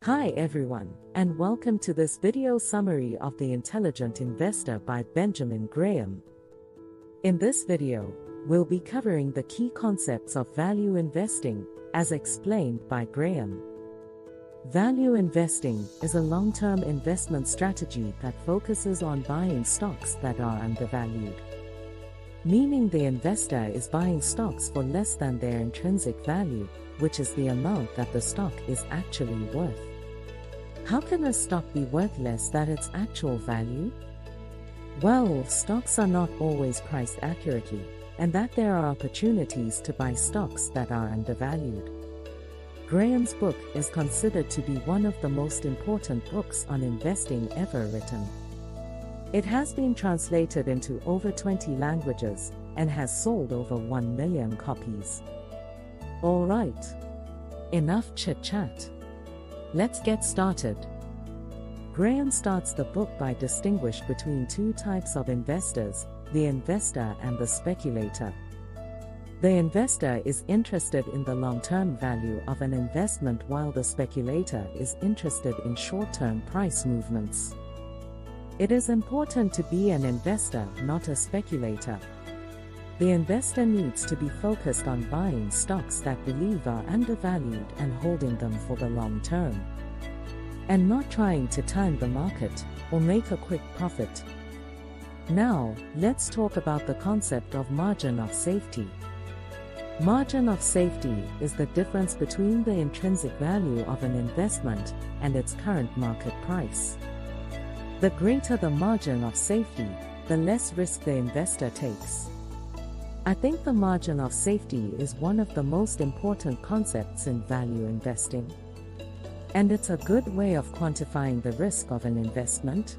Hi everyone, and welcome to this video summary of The Intelligent Investor by Benjamin Graham. In this video, we'll be covering the key concepts of value investing, as explained by Graham. Value investing is a long-term investment strategy that focuses on buying stocks that are undervalued. Meaning the investor is buying stocks for less than their intrinsic value, which is the amount that the stock is actually worth. How can a stock be worth less than its actual value? Well, stocks are not always priced accurately, and that there are opportunities to buy stocks that are undervalued. Graham's book is considered to be one of the most important books on investing ever written. It has been translated into over 20 languages and has sold over 1 million copies. Alright, enough chit-chat. Let's get started. Graham starts the book by distinguishing between two types of investors, the investor and the speculator. The investor is interested in the long-term value of an investment while the speculator is interested in short-term price movements. It is important to be an investor, not a speculator. The investor needs to be focused on buying stocks that believe are undervalued and holding them for the long term, and not trying to time the market or make a quick profit. Now, let's talk about the concept of margin of safety. Margin of safety is the difference between the intrinsic value of an investment and its current market price. The greater the margin of safety, the less risk the investor takes. I think the margin of safety is one of the most important concepts in value investing. And it's a good way of quantifying the risk of an investment.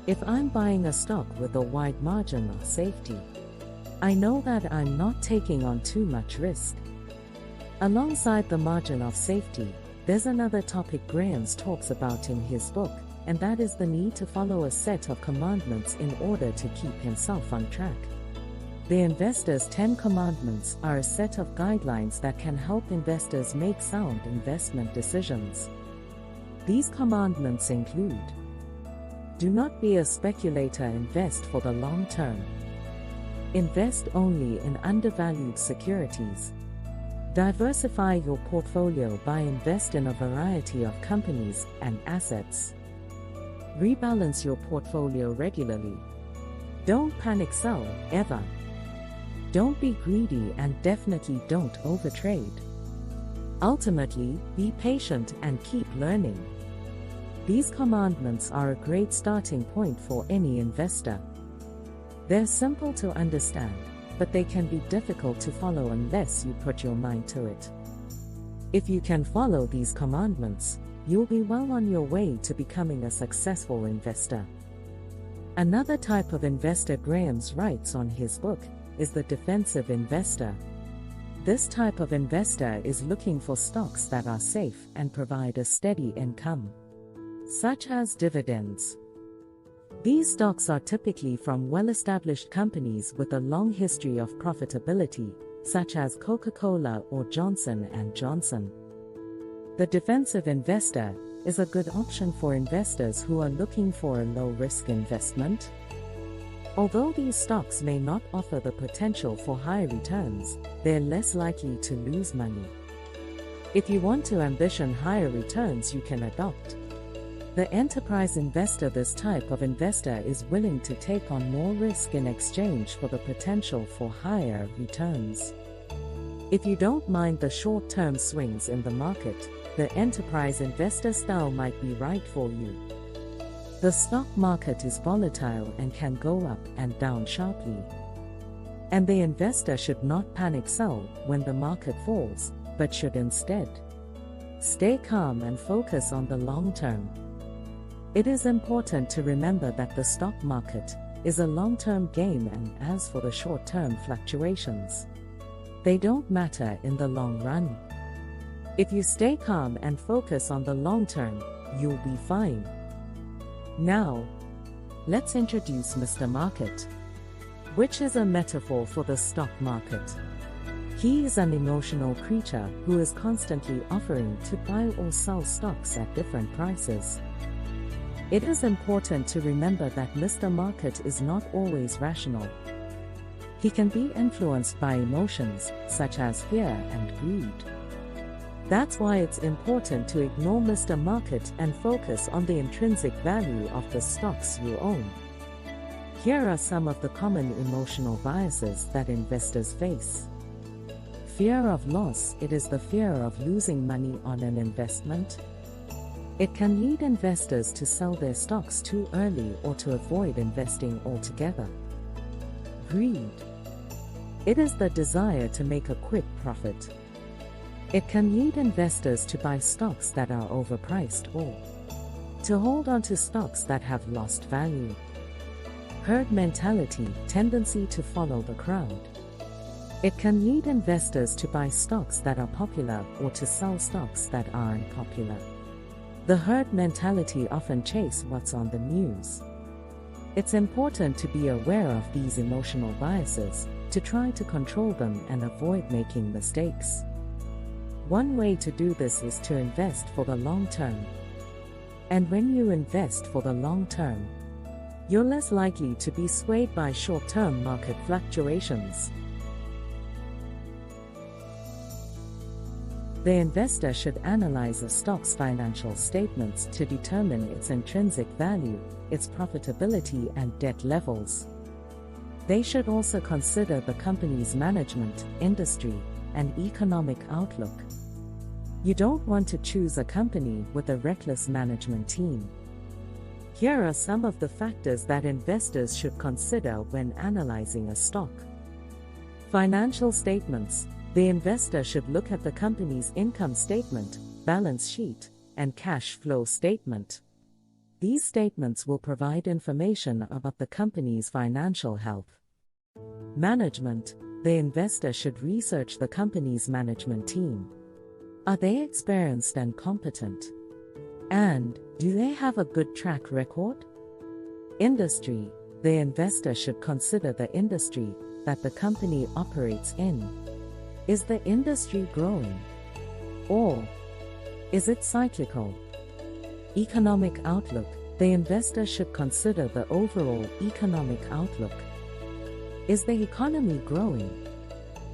If I'm buying a stock with a wide margin of safety, I know that I'm not taking on too much risk. Alongside the margin of safety, there's another topic Graham talks about in his book, and that is the need to follow a set of commandments in order to keep himself on track. The Investor's 10 Commandments are a set of guidelines that can help investors make sound investment decisions. These commandments include: do not be a speculator, invest for the long term. Invest only in undervalued securities. Diversify your portfolio by investing in a variety of companies and assets. Rebalance your portfolio regularly. Don't panic sell, ever. Don't be greedy and definitely don't overtrade. Ultimately, be patient and keep learning. These commandments are a great starting point for any investor. They're simple to understand, but they can be difficult to follow unless you put your mind to it. If you can follow these commandments, you'll be well on your way to becoming a successful investor. Another type of investor Graham writes on his book is the defensive investor. This type of investor is looking for stocks that are safe and provide a steady income, such as dividends. These stocks are typically from well-established companies with a long history of profitability, such as Coca-Cola or Johnson & Johnson. The defensive investor is a good option for investors who are looking for a low-risk investment. Although these stocks may not offer the potential for high returns, they're less likely to lose money. If you want to ambition higher returns, you can adopt the enterprise investor. This type of investor is willing to take on more risk in exchange for the potential for higher returns. If you don't mind the short-term swings in the market, the enterprise investor style might be right for you. The stock market is volatile and can go up and down sharply. And the investor should not panic sell when the market falls, but should instead stay calm and focus on the long term. It is important to remember that the stock market is a long-term game, and as for the short-term fluctuations, they don't matter in the long run. If you stay calm and focus on the long term, you'll be fine. Now, let's introduce Mr. Market, which is a metaphor for the stock market. He is an emotional creature who is constantly offering to buy or sell stocks at different prices. It is important to remember that Mr. Market is not always rational. He can be influenced by emotions, such as fear and greed. That's why it's important to ignore Mr. Market and focus on the intrinsic value of the stocks you own. Here are some of the common emotional biases that investors face. Fear of loss. It is the fear of losing money on an investment. It can lead investors to sell their stocks too early or to avoid investing altogether. Greed. It is the desire to make a quick profit. It can lead investors to buy stocks that are overpriced or to hold on to stocks that have lost value. Herd mentality, tendency to follow the crowd. It can lead investors to buy stocks that are popular or to sell stocks that are unpopular. The herd mentality often chase what's on the news. It's important to be aware of these emotional biases, to try to control them and avoid making mistakes. One way to do this is to invest for the long term. And when you invest for the long term, you're less likely to be swayed by short-term market fluctuations. The investor should analyze a stock's financial statements to determine its intrinsic value, its profitability and debt levels. They should also consider the company's management, industry, and economic outlook. You don't want to choose a company with a reckless management team. Here are some of the factors that investors should consider when analyzing a stock. Financial statements. The investor should look at the company's income statement, balance sheet, and cash flow statement. These statements will provide information about the company's financial health. Management. The investor should research the company's management team. Are they experienced and competent? And do they have a good track record? Industry. The investor should consider the industry that the company operates in. Is the industry growing? Or is it cyclical? Economic outlook. The investor should consider the overall economic outlook. Is the economy growing?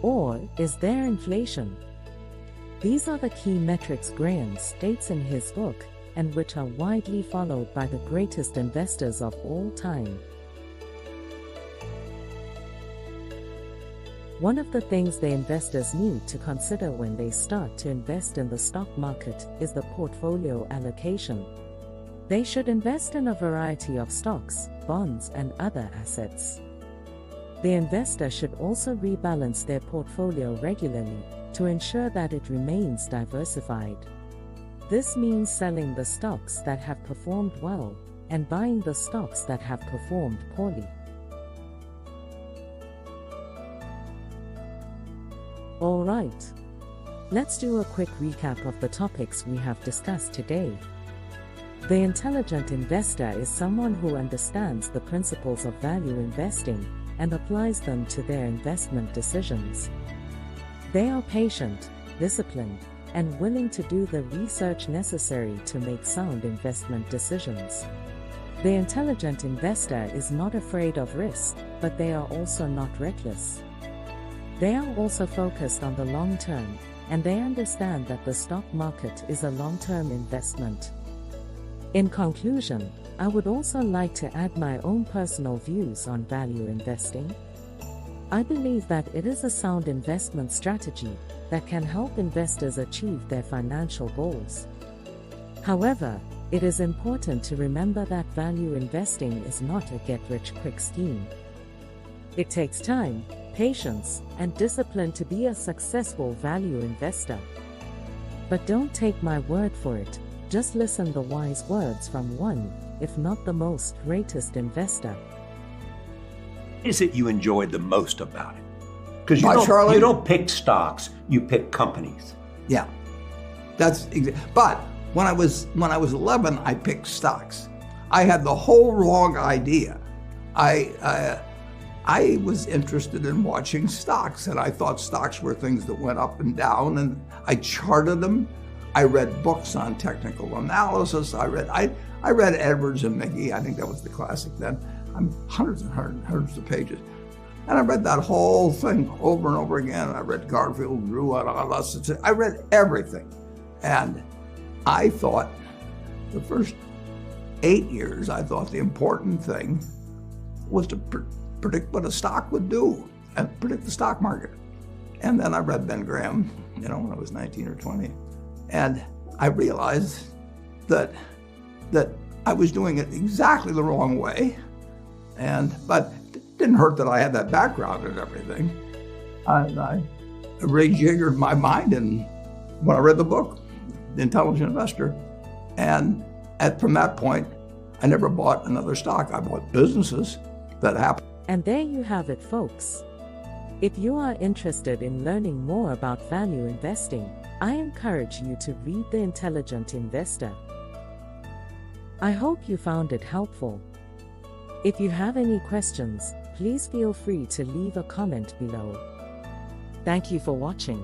Or is there inflation? These are the key metrics Graham states in his book, and which are widely followed by the greatest investors of all time. One of the things the investors need to consider when they start to invest in the stock market is the portfolio allocation. They should invest in a variety of stocks, bonds, and other assets. The investor should also rebalance their portfolio regularly to ensure that it remains diversified. This means selling the stocks that have performed well and buying the stocks that have performed poorly. Alright, let's do a quick recap of the topics we have discussed today. The intelligent investor is someone who understands the principles of value investing and applies them to their investment decisions. They are patient, disciplined, and willing to do the research necessary to make sound investment decisions. The intelligent investor is not afraid of risk, but they are also not reckless. They are also focused on the long term, and they understand that the stock market is a long-term investment. In conclusion, I would also like to add my own personal views on value investing. I believe that it is a sound investment strategy that can help investors achieve their financial goals. However, it is important to remember that value investing is not a get-rich-quick scheme. It takes time, patience, and discipline to be a successful value investor. But don't take my word for it, just listen the wise words from one, if not the most greatest investor. What is it you enjoyed the most about it? Because Charlie? You don't pick stocks, you pick companies. Yeah, but when I was 11, I picked stocks. I had the whole wrong idea. I I was interested in watching stocks, and I thought stocks were things that went up and down, and I charted them. I read books on technical analysis. I read Edwards and McGee. I think that was the classic then. Hundreds and hundreds of pages. And I read that whole thing over and over again. I read Garfield, Drew, I read everything. And I thought the first 8 years, I thought the important thing was to predict what a stock would do and predict the stock market. And then I read Ben Graham, when I was 19 or 20. And I realized that I was doing it exactly the wrong way. But it didn't hurt that I had that background and everything. And I rejiggered my mind when I read the book, The Intelligent Investor. And from that point, I never bought another stock. I bought businesses that happened. And there you have it, folks. If you are interested in learning more about value investing, I encourage you to read The Intelligent Investor. I hope you found it helpful. If you have any questions, please feel free to leave a comment below. Thank you for watching.